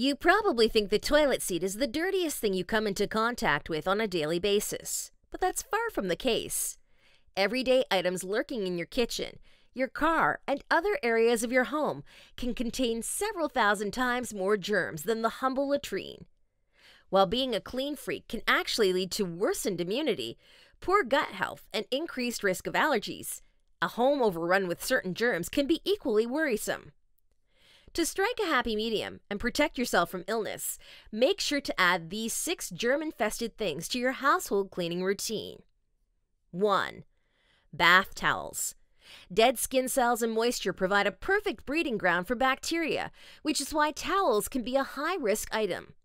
You probably think the toilet seat is the dirtiest thing you come into contact with on a daily basis, but that's far from the case. Everyday items lurking in your kitchen, your car, and other areas of your home can contain several thousand times more germs than the humble latrine. While being a clean freak can actually lead to worsened immunity, poor gut health, and increased risk of allergies, a home overrun with certain germs can be equally worrisome. To strike a happy medium and protect yourself from illness, make sure to add these 6 germ-infested things to your household cleaning routine. 1. Bath towels. Dead skin cells and moisture provide a perfect breeding ground for bacteria, which is why towels can be a high-risk item.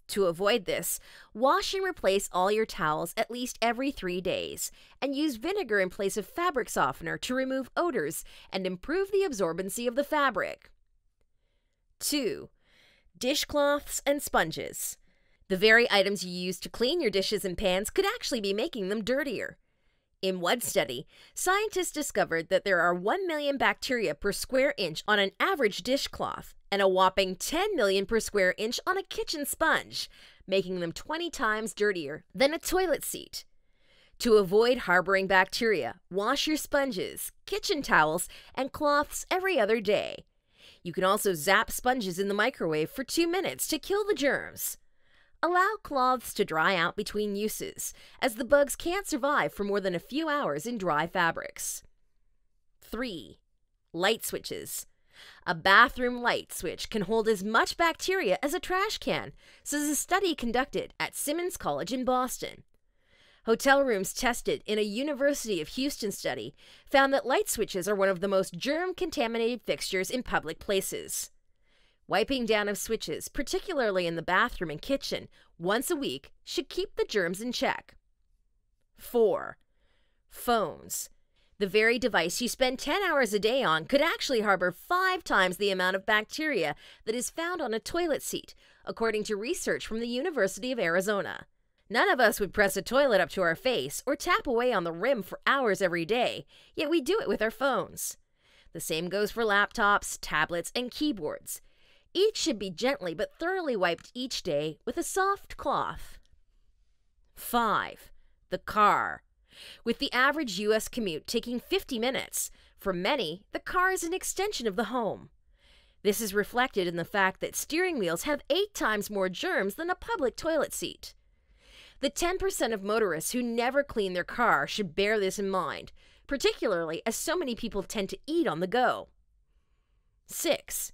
To avoid this, wash and replace all your towels at least every 3 days, and use vinegar in place of fabric softener to remove odors and improve the absorbency of the fabric. 2. Dishcloths and sponges. The very items you use to clean your dishes and pans could actually be making them dirtier. In one study, scientists discovered that there are 1 million bacteria per square inch on an average dishcloth and a whopping 10 million per square inch on a kitchen sponge, making them 20 times dirtier than a toilet seat. To avoid harboring bacteria, wash your sponges, kitchen towels, and cloths every other day. You can also zap sponges in the microwave for 2 minutes to kill the germs. Allow cloths to dry out between uses, as the bugs can't survive for more than a few hours in dry fabrics. 3. Light switches. A bathroom light switch can hold as much bacteria as a trash can, says a study conducted at Simmons College in Boston. Hotel rooms tested in a University of Houston study found that light switches are one of the most germ-contaminated fixtures in public places. Wiping down of switches, particularly in the bathroom and kitchen, once a week should keep the germs in check. 4. Phones. The very device you spend 10 hours a day on could actually harbor 5 times the amount of bacteria that is found on a toilet seat, according to research from the University of Arizona. None of us would press a toilet up to our face or tap away on the rim for hours every day, yet we do it with our phones. The same goes for laptops, tablets, and keyboards. Each should be gently but thoroughly wiped each day with a soft cloth. 5. The car. With the average U.S. commute taking 50 minutes, for many, the car is an extension of the home. This is reflected in the fact that steering wheels have 8 times more germs than a public toilet seat. The 10% of motorists who never clean their car should bear this in mind, particularly as so many people tend to eat on the go. 6.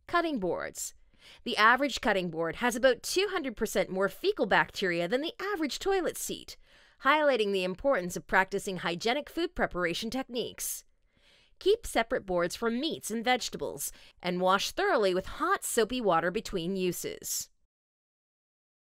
Cutting boards. The average cutting board has about 200% more fecal bacteria than the average toilet seat, highlighting the importance of practicing hygienic food preparation techniques. Keep separate boards for meats and vegetables, and wash thoroughly with hot, soapy water between uses.